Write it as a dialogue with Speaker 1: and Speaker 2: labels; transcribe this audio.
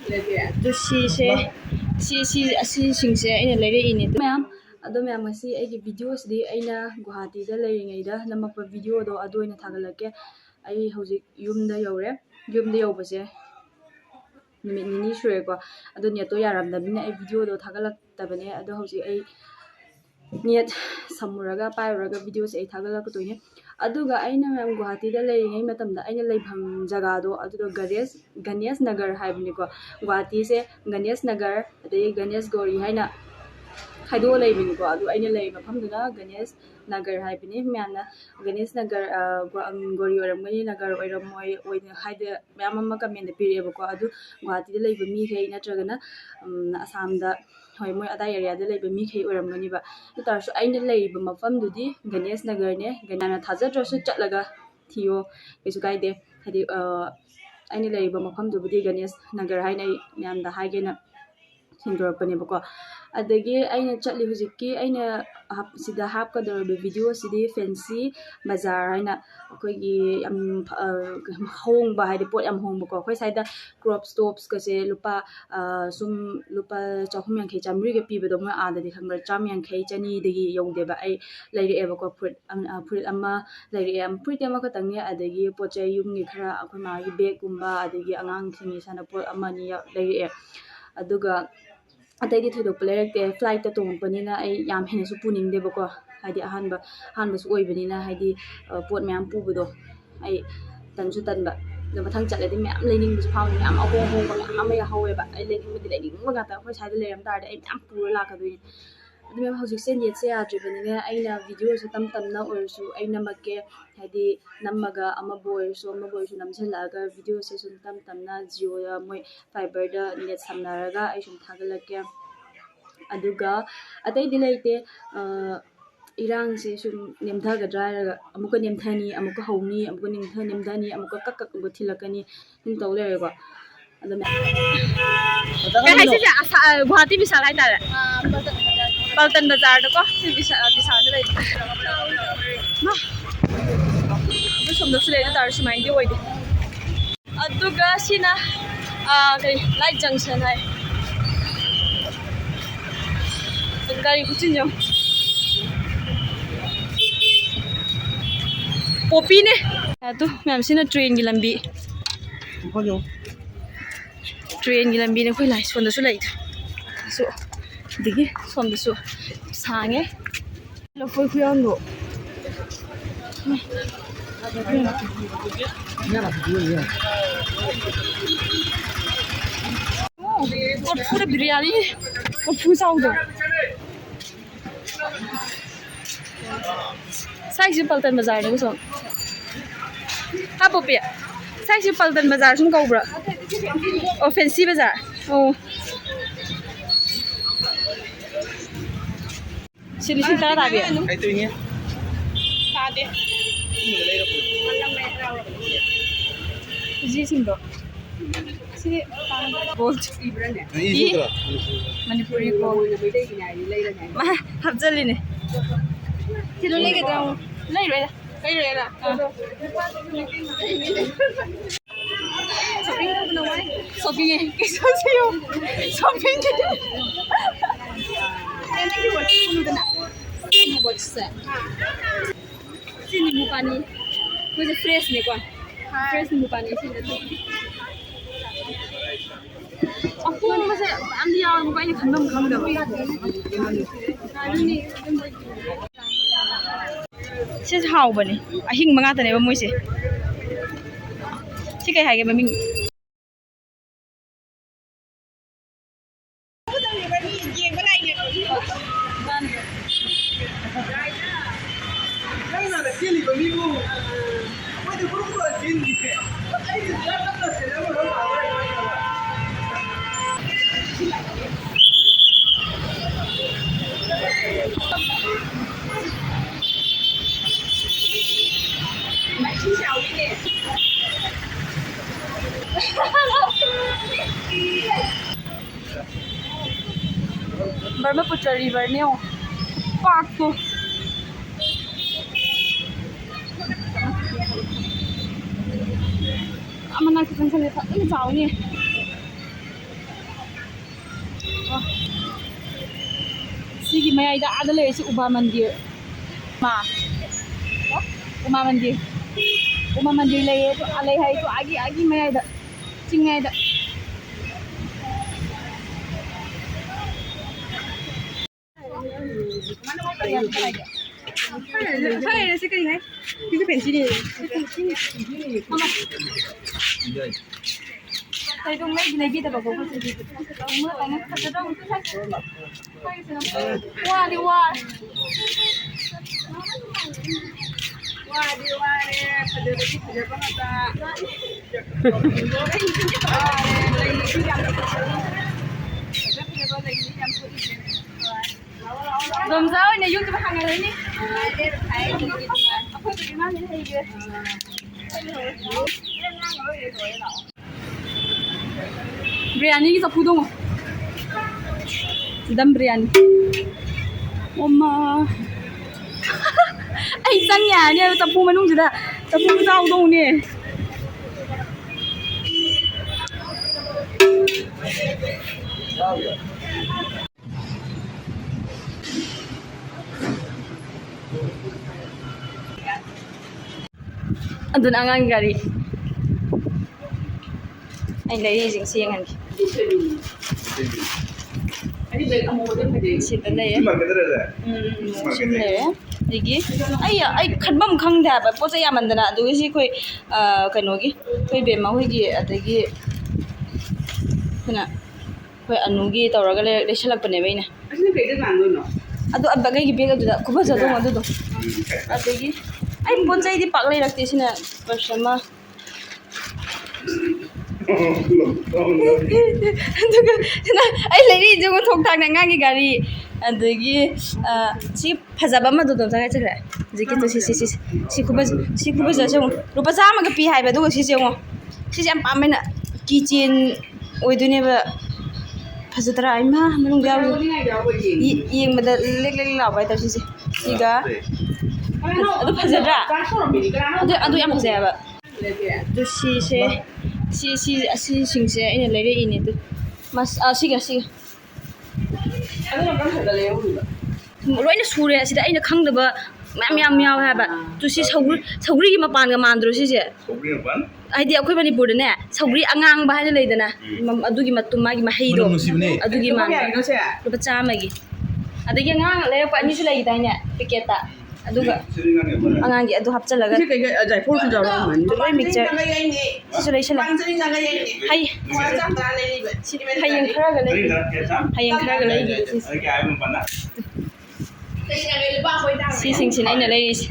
Speaker 1: ꯑꯗꯨ ꯑꯁꯤꯁꯤꯡꯁꯦ ꯑꯩꯅ ꯂꯩꯔꯛꯏꯅꯦ ꯃꯌꯥꯝ ꯑꯗꯣ ꯃꯌꯥꯝ ꯉꯁꯤ ꯑꯩꯒꯤ ꯚꯤꯗꯤꯑꯣꯁꯤꯗꯤ ꯑꯩꯅ ꯒꯨꯋꯥꯍꯥꯇꯤꯗ ꯂꯩꯔꯤꯉꯩꯗ ꯅꯝꯃꯛꯄ ꯚꯤꯗꯤꯑꯣꯗꯣ ꯑꯗꯨ ꯑꯣꯏꯅ ꯊꯥꯒꯠꯂꯛꯀꯦ ꯑꯩ ꯍꯧꯖꯤꯛ ꯌꯨꯝꯗ ꯌꯧꯔꯦ ꯌꯨꯝꯗ ꯌꯧꯕꯁꯦ ꯅꯨꯃꯤꯠ ꯅꯤꯅꯤ ꯁꯨꯔꯦꯀꯣ ꯑꯗꯣ ꯅꯦꯠꯇꯣ ꯌꯥꯔꯝꯗꯕꯅꯤꯅ ꯑꯩ ꯚꯤꯗꯤꯑꯣꯗꯣ ꯊꯥꯒꯠꯂꯛꯇꯕꯅꯦ ꯑꯗꯣ ꯍꯧꯖꯤꯛ ꯑꯩ ꯅꯦꯠ ꯁꯝꯃꯨꯔꯒ ꯄꯥꯏꯔꯨꯔꯒ ꯚꯤꯗꯤꯑꯣꯁꯦ ꯑꯩ ꯊꯥꯒꯠꯂꯛꯀꯗꯣꯏꯅꯦ ꯑꯗꯨꯒ ꯑꯩꯅ ꯃꯌꯥꯝ ꯒꯨꯋꯥꯍꯥꯇꯤꯗ ꯂꯩꯔꯤꯉꯩ ꯃꯇꯝꯗ ꯑꯩꯅ ꯂꯩꯐꯝ ꯖꯒꯥꯗꯣ ꯑꯗꯨꯗꯣ ꯒꯅꯦꯁ ꯅꯒꯔ ꯍꯥꯏꯕꯅꯤꯀꯣ ꯒꯨꯋꯥꯍꯥꯇꯤꯁꯦ ꯒꯅꯦꯁ ꯅꯒꯔ ꯑꯗꯒꯤ ꯒꯅꯦꯁ ꯒꯧꯔꯤ ꯍꯥꯏꯅ ꯈꯥꯏꯗꯣꯛꯑ ꯂꯩꯕꯅꯤꯀꯣ ꯑꯗꯨ ꯑꯩꯅ ꯂꯩꯔꯤꯕ ꯃꯐꯝꯗꯨꯅ ꯒꯅꯦꯁ ꯅꯒꯔ ꯍꯥꯏꯕꯅꯤ ꯃꯌꯥꯝꯅ ꯒꯅꯦꯁ ꯅꯒꯔ ꯒꯧꯔꯤ ꯑꯣꯏꯔꯝꯒꯅꯤ ꯅꯒꯔ ꯑꯣꯏꯔꯝꯃꯣꯏ ꯍꯥꯏꯗꯤ ꯃꯌꯥꯝ ꯑꯃ ꯀꯃꯦꯟꯗ ꯄꯤꯔꯛꯑꯦꯕꯀꯣ ꯑꯗꯨ ꯒꯨꯋꯥꯍꯥꯇꯤꯗ ꯂꯩꯕ ꯃꯤꯈꯩ ꯅꯠꯇ꯭ꯔꯒꯅ ꯑꯁꯥꯝꯗ ꯍꯣꯏ ꯃꯣꯏ ꯑꯗꯥꯏ ꯑꯦꯔꯤꯌꯥꯗ ꯂꯩꯕ ꯃꯤꯈꯩ ꯑꯣꯏꯔꯝꯒꯅꯤꯕ ꯑꯗꯨ ꯇꯥꯔꯁꯨ ꯑꯩꯅ ꯂꯩꯔꯤꯕ ꯃꯐꯝꯗꯨꯗꯤ ꯒꯅꯦꯁ ꯅꯒꯔꯅꯦ ꯒꯅꯥꯅ ꯊꯥꯖꯗ꯭ꯔꯁꯨ ꯆꯠꯂꯒ ꯊꯤꯌꯣ ꯀꯩꯁꯨ ꯀꯥꯏꯗꯦ ꯍꯥꯏꯗꯤ ꯑꯩꯅ ꯂꯩꯔꯤꯕ ꯃꯐꯝꯗꯨꯕꯨꯗꯤ ꯒꯅꯦꯁ ꯅꯒꯔ ꯍꯥꯏꯅ ꯑꯩ ꯃꯌꯥꯝꯗ ꯍꯥꯏꯒꯦꯅ ꯁꯦꯡꯗꯣꯔꯛꯄꯅꯦꯕꯀꯣ ꯑꯗꯒꯤ ꯑꯩꯅ ꯆꯠꯂꯤ ꯍꯧꯖꯤꯛꯀꯤ ꯑꯩꯅ ꯁꯤꯗ ꯍꯥꯞꯀꯗꯧꯔꯤꯕ ꯚꯤꯗꯤꯑꯣꯁꯤꯗꯤ ꯐꯦꯟꯁꯤ ꯕꯖꯥꯔ ꯍꯥꯏꯅ ꯑꯩꯈꯣꯏꯒꯤ ꯌꯥꯝ ꯍꯣꯡꯕ ꯍꯥꯏꯗꯤ ꯄꯣꯠ ꯌꯥꯝ ꯍꯣꯡꯕꯀꯣ ꯑꯩꯈꯣꯏ ꯁ꯭ꯋꯥꯏꯗ ꯀ꯭ꯔꯣꯞꯁ ꯇꯣꯞꯁꯀꯁꯦ ꯁꯨꯝ ꯂꯨꯄꯥ 150 100 ꯄꯤꯕꯗꯣ ꯃꯣꯏ ꯑꯥꯗꯗꯤ ꯈꯪꯕ꯭ꯔꯥ 150 200 ꯌꯧꯗꯦꯕ ꯑꯩ ꯂꯩꯔꯛꯑꯦꯕꯀꯣ ꯐꯨꯔꯤꯠ ꯑꯃ ꯂꯩꯔꯛꯑꯦ ꯐꯨꯔꯤꯠ ꯑꯃꯈꯛꯇꯪꯅꯦ ꯑꯗꯒꯤ ꯄꯣꯠ ꯆꯩ ꯌꯨꯝꯒꯤ ꯈꯔ ꯑꯩꯈꯣꯏ ꯃꯥꯒꯤ ꯕꯦꯒꯀꯨꯝꯕ ꯑꯗꯒꯤ ꯑꯉꯥꯡꯁꯤꯡꯒꯤ ꯁꯥꯟꯅꯄꯣꯠ ꯑꯃ ꯑꯅꯤ ꯂꯩꯔꯛꯑꯦ ꯑꯗꯨꯒ ꯑꯇꯩꯗꯤ ꯊꯣꯏꯗꯣꯛꯄ ꯂꯩꯔꯛꯇꯦ ꯐ꯭ꯂꯥꯏꯠꯇ ꯇꯣꯡꯉꯛꯄꯅꯤꯅ ꯑꯩ ꯌꯥꯝ ꯍꯦꯟꯅꯁꯨ ꯄꯨꯅꯤꯡꯗꯦꯕꯀꯣ ꯍꯥꯏꯗꯤ ꯑꯍꯥꯟꯕꯁꯨ ꯑꯣꯏꯕꯅꯤꯅ ꯍꯥꯏꯗꯤ ꯄꯣꯠ ꯃꯌꯥꯝ ꯄꯨꯕꯗꯣ ꯑꯩ ꯇꯟꯁꯨ ꯇꯟꯕ ꯑꯗꯣ ꯃꯊꯪ ꯆꯠꯂꯗꯤ ꯃꯌꯥꯝ ꯂꯩꯅꯤꯡꯕꯁꯨ ꯐꯥꯎꯅꯤ ꯃꯌꯥꯝ ꯑꯍꯣꯡꯕ ꯃꯌꯥꯝ ꯑꯃ ꯌꯥꯎꯍꯧꯋꯦꯕ ꯑꯩ ꯂꯩꯅꯤꯡꯕ ꯉꯥꯛꯇ ꯑꯩꯈꯣꯏ ꯁ꯭ꯋꯥꯏꯗ ꯂꯩꯔꯝ ꯇꯥꯔꯗꯤ ꯑꯩ ꯃꯌꯥꯝ ꯄꯨꯔ ꯂꯥꯛꯀꯗꯣꯏꯅꯤ ꯑꯗꯨ ꯃꯦꯝ ꯍꯧꯖꯤꯛꯁꯦ ꯅꯦꯠꯁꯦ ꯌꯥꯗ꯭ꯔꯤꯕꯅꯤꯅ ꯑꯩꯅ ꯚꯤꯗꯤꯑꯣꯁꯦ ꯇꯞꯅ ꯑꯣꯏꯔꯁꯨ ꯑꯩ ꯅꯝꯃꯛꯀꯦ ꯍꯥꯏꯗꯤ ꯅꯝꯃꯒ ꯑꯃꯕꯨ ꯑꯣꯏꯔꯁꯨ ꯅꯝꯁꯤꯜꯂꯛꯑꯒ ꯚꯤꯗꯤꯑꯣꯁꯦ ꯁꯨꯝ ꯇꯞꯅ ꯖꯤꯑꯣꯗ ꯃꯣꯏ ꯐꯥꯏꯕꯔꯗ ꯅꯦꯠ ꯁꯝꯅꯔꯒ ꯑꯩ ꯁꯨꯝ ꯊꯥꯒꯠꯂꯛꯀꯦ ꯑꯗꯨꯒ ꯑꯇꯩꯗꯤ ꯂꯩꯇꯦ ꯏꯔꯥꯡꯁꯦ ꯁꯨꯝ ꯅꯦꯝꯊꯒꯗ꯭ꯔꯥ ꯍꯥꯏꯔꯒ ꯑꯃꯨꯛꯀ ꯅꯦꯝꯊꯅꯤ ꯑꯃꯨꯛꯀ ꯍꯧꯅꯤ ꯑꯃꯨꯛꯀ ꯅꯦꯝꯊꯅꯤ ꯑꯃꯨꯛꯀ ꯀꯛ ꯊꯤꯜꯂꯛꯀꯅꯤ ꯁꯨꯝ ꯇꯧ ꯂꯩꯔꯦꯀꯣ ꯑꯗꯨ ꯒꯨꯋꯥꯍꯥꯇꯤ ꯕꯤꯁꯥꯜ ꯍꯥꯏꯇꯥꯔꯦ ꯄꯜꯇꯟ ꯕꯖꯥꯔꯗꯀꯣ ꯁꯤ ꯕꯤꯁꯥꯜꯗ ꯂꯩ ꯑꯗꯨ ꯁꯣꯝꯗꯁꯨ ꯂꯩ ꯑꯗꯨ ꯇꯥꯔꯁꯨ ꯁꯨꯃꯥꯏꯅꯗꯤ ꯑꯣꯏꯗꯦ ꯑꯗꯨꯒ ꯁꯤꯅ ꯀꯔꯤ ꯂꯥꯏꯠ ꯖꯪꯁꯟ ꯍꯥꯏ ꯒꯥꯔꯤ ꯈꯨꯆꯤꯟ ꯌꯦꯡꯉꯨ ꯄꯣꯄꯤꯅꯦ ꯑꯗꯨ ꯃꯌꯥꯝ ꯁꯤꯅ ꯇ꯭ꯔꯦꯟꯒꯤ ꯂꯝꯕꯤ ꯇ꯭ꯔꯦꯟꯒꯤ ꯂꯝꯕꯤꯅꯦ ꯑꯩꯈꯣꯏ ꯂꯥꯏ ꯁꯣꯝꯗꯁꯨ ꯂꯩꯗ ꯑꯗꯒꯤ ꯁꯣꯝꯗꯁꯨ ꯁꯥꯡꯉꯦ ꯂꯐꯣꯏ ꯈꯨꯌꯥꯝꯗꯣ ꯀꯣꯔꯐꯨꯗ ꯕꯤꯔꯌꯥꯅꯤ ꯀꯣꯔꯐꯨ ꯆꯥꯎꯗꯣ ꯁꯥꯏꯁꯤ ꯄꯜꯇꯟ ꯕꯖꯥꯔꯅꯦꯕ ꯁꯣꯝ ꯄꯣꯄꯤ ꯁꯥꯏꯁꯤ ꯄꯜꯇꯟ ꯕꯖꯥꯔ ꯁꯨꯝ ꯀꯧꯕ꯭ꯔꯥ ꯑꯣ ꯐꯦꯟꯁꯤ ꯕꯖꯥꯔ ꯑꯣ ꯁꯤ 10,000 ꯇꯥꯕꯤ ꯇꯥꯗꯦ ꯍꯧꯖꯤꯛꯁꯤꯡꯗꯣ ꯁꯤ ꯃꯅꯤꯄꯨꯔꯤ ꯍꯥꯞꯆꯜꯂꯤꯅꯦ ꯀꯤꯂꯣ ꯂꯩꯒꯗ꯭ꯔꯥ ꯂꯩꯔꯣꯏꯗ shopping sini bukan nih gue fresh nih kok fresh nih bukan sini aku ini masih ambil yang mukanya kandung sih hau bani ahing mengata nih bamu sih sih kayak harga memang Brahmaputra River nih oh park tuh aman aku kan lihat ini jauh nih ꯑꯁꯤꯒꯤ ꯃꯌꯥꯏꯗ ꯑꯥꯗ ꯂꯩꯔꯤꯁꯤ ꯎꯃꯥ ꯃꯟꯗꯤꯔ ꯎꯃꯥ ꯃꯟꯗꯤꯔ ꯂꯩꯌꯦ ꯂꯩ ꯍꯥꯏꯗꯣ ꯑꯥꯒꯤ ꯃꯌꯥꯏꯗ ꯆꯤꯡ ꯃꯌꯥꯏꯗ ꯁꯤ ꯀꯔꯤ ꯍꯥꯏ ꯁꯤꯁꯨ ꯐꯦꯟꯁꯤꯅꯤ ꯀꯩꯗꯧ ꯂꯩꯕꯤꯗꯕ ꯈꯣꯠꯄꯁꯤꯗꯤ ꯋꯥꯗꯤ ꯋꯥꯔꯦ ꯐꯖꯕꯗꯤ ꯐꯖꯕ ꯉꯥꯛꯇ ꯔꯣꯝꯖꯥ ꯑꯣꯏꯅ ꯌꯨꯝꯗ ꯍꯥꯡꯉꯔꯅꯤ ꯑꯩꯈꯣꯏꯕꯨꯗꯤ ꯃꯥꯅ ꯍꯩꯒꯦ ꯕꯤꯔꯌꯥꯅꯤꯒꯤ ꯆꯐꯨ ꯊꯣꯡꯉꯣ ꯗꯝ ꯕꯤꯔꯌꯥꯅꯤ ꯑꯣꯃꯥ ꯑꯩ ꯆꯪ ꯌꯥꯔꯅꯦꯕ ꯆꯐꯨ ꯃꯅꯨꯡꯁꯤꯗ ꯆꯐꯨ ꯆꯥꯎꯗꯧꯅꯦ ꯑꯗꯨꯅ ꯑꯉꯥꯡꯒꯤ ꯒꯥꯔꯤ ꯑꯩ ꯂꯩꯔꯤꯁꯤꯡꯁꯤ ꯌꯦꯡꯍꯟꯒꯦ ꯁꯤꯗ ꯂꯩꯔꯦ ꯁꯤꯗ ꯂꯩꯔꯦ ꯑꯗꯒꯤ ꯑꯩ ꯈꯟꯐꯝ ꯈꯪꯗꯦ ꯍꯥꯏꯕ ꯄꯣꯠ ꯆꯩ ꯌꯥꯝꯃꯟꯗꯅ ꯑꯗꯨꯒ ꯁꯤ ꯑꯩꯈꯣꯏ ꯀꯩꯅꯣꯒꯤ ꯑꯩꯈꯣꯏ ꯕꯦꯝꯃ ꯍꯣꯏꯒꯤ ꯑꯗꯒꯤ ꯑꯩꯈꯣꯏ ꯑꯅꯨꯒꯤ ꯇꯧꯔꯒ ꯂꯩꯁꯜꯂꯛꯄꯅꯦꯕ ꯑꯩꯅ ꯑꯗꯨ ꯑꯩꯒꯤ ꯕꯦꯒ ꯑꯗꯨꯗ ꯈꯨꯐꯖꯗꯣ ꯑꯗꯨꯗꯣ ꯑꯗꯒꯤ ꯑꯩ ꯄꯣꯠ ꯆꯩꯗꯤ ꯄꯥꯛ ꯂꯩꯔꯛꯇꯦ ꯁꯤꯅ ꯄꯔꯁ ꯑꯃ ꯑꯗꯨꯒ ꯑꯩ ꯂꯩꯔꯛꯏꯁꯦ ꯊꯣꯡ ꯊꯥꯛꯅ ꯑꯉꯥꯡꯒꯤ ꯒꯥꯔꯤ ꯑꯗꯒꯤ ꯁꯤ ꯐꯖꯕ ꯑꯃꯗꯣ ꯆꯪꯉꯥꯏ ꯆꯠꯈ꯭ꯔꯦ ꯍꯧꯖꯤꯛꯀꯤꯗꯣ ꯁꯤ ꯈꯨꯐꯖꯁꯦ ꯌꯦꯡꯉꯣ ꯂꯨꯄꯥ 100ꯒ ꯄꯤ ꯍꯥꯏꯕ ꯑꯗꯨꯒ ꯁꯤꯁꯦ ꯌꯦꯡꯉꯣ ꯁꯤꯁꯦ ꯌꯥꯝ ꯄꯥꯝꯃꯦꯅ ꯀꯤ ꯆꯦꯟ ꯑꯣꯏꯗꯣꯏꯅꯦꯕ ꯐꯖꯗ꯭ꯔꯥ ꯏꯃꯥ ꯃꯅꯨꯡꯗ ꯌꯥꯎꯔꯤ ꯌꯦꯡꯕꯗ ꯂꯦꯛ ꯂꯥꯎꯕ ꯍꯥꯏꯇꯥꯔꯦ ꯁꯤꯁꯦ ꯁꯤꯒ ꯑꯗꯨ ꯐꯖꯗ꯭ꯔꯥ ꯑꯗꯨ ꯌꯥꯝ ꯐꯖꯩ ꯍꯥꯏꯕ ꯑꯗꯨ ꯑꯁꯤꯁꯤꯡꯁꯦ ꯑꯩꯅ ꯂꯩꯔꯛꯏꯅꯦ ꯑꯗꯨ ꯁꯤꯒ ꯂꯣꯏꯅ ꯁꯨꯔꯦ ꯑꯁꯤꯗ ꯑꯩꯅ ꯈꯪꯗꯕ ꯃꯌꯥꯝ ꯌꯥꯎꯋꯦ ꯍꯥꯏꯕ ꯑꯗꯨ ꯁꯤ ꯁꯧꯒ꯭ꯔꯤꯒꯤ ꯃꯄꯥꯟꯒ ꯃꯥꯟꯗ꯭ꯔꯣ ꯁꯤꯁꯦ ꯍꯥꯏꯗꯤ ꯑꯩꯈꯣꯏ ꯃꯅꯤꯄꯨꯔꯗꯅꯦ ꯁꯧꯒ꯭ꯔꯤ ꯑꯉꯥꯡꯕ ꯍꯥꯏꯅ ꯂꯩꯗꯅ ꯑꯗꯨꯒꯤ ꯃꯥꯒꯤ ꯃꯍꯩꯗꯣ ꯑꯗꯨꯒꯤ ꯃꯥꯟꯕ ꯂꯨꯄꯥ 100ꯒꯤ ꯑꯗꯒꯤ ꯑꯉꯥꯡ ꯂꯩꯔꯛꯄ ꯑꯅꯤꯁꯨ ꯂꯩꯒꯤꯗꯥꯏꯅꯦ ꯄꯦꯀꯦꯠꯇ ꯑꯗꯨꯒ ꯑꯉꯥꯡꯒꯤ ꯑꯗꯨ ꯍꯥꯞꯆꯜꯂꯒ ꯂꯣꯏ ꯃꯤꯛꯆꯔ ꯁꯤꯁꯨ ꯂꯩꯁꯜꯂꯦ ꯍꯌꯦꯡ ꯈꯔꯒ ꯂꯩꯒꯤꯕ ꯁꯤꯁꯤꯡꯁꯤꯅ ꯑꯩꯅ ꯂꯩꯔꯤꯁꯦ